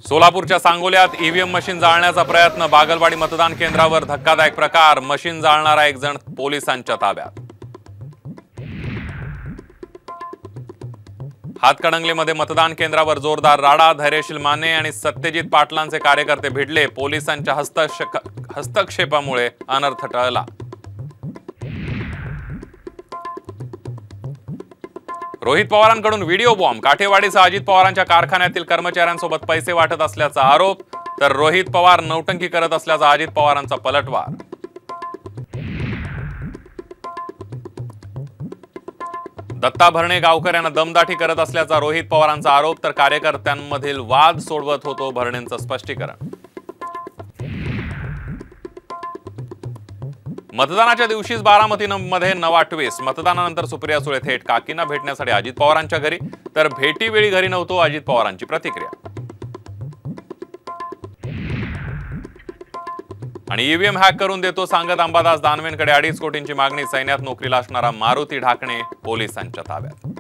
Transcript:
सोलापूरच्या सांगोल्यात EVM machine जाळण्याचा प्रयत्न, बागलवाडी मतदान केंद्रावर धक्कादायक प्रकार, मशीन जाळणारा एक जण पोलिसांच्या ताब्यात। हातकणंगलेमध्ये मतदान केंद्रावर जोरदार राडा, धैर्यशील माने आणि सत्यजित पाटलांचे कार्यकर्ते भिडले, पोलिसांच्या हस्तक्षेपामुळे अनर्थ टळला। रोहित पवारांकडून व्हिडिओ बॉम्ब, काठेवाडीसह अजित पवारांच्या कारखान्यातील कर्मचाऱ्यांसोबत पैसे वाटत असल्याचा आरोप, तर रोहित पवार नौटंकी करत असल्याचा अजित पवारांचा पलटवार। दत्ता भरणे गावकऱ्यांना दमदाटी करत असल्याचा रोहित पवारांचा आरोप, तर कार्यकर्त्यांमधील वाद सोडवत होतो भरणेंचं स्पष्टीकरण। मतदानाच्या दिवशीच बारामतीमध्ये नवा ट्विस्ट, मतदानानंतर सुप्रिया सुळे थेट काकींना भेटण्यासाठी अजित पवारांच्या घरी, तर भेटीवेळी घरी नव्हतो अजित पवारांची प्रतिक्रिया। आणि ईव्हीएम हॅक करून देतो सांगत अंबादास दानवेंकडे 2.5 कोटींची मागणी, सैन्यात नोकरीला असणारा मारुती ढाकणे पोलिसांच्या ताब्यात।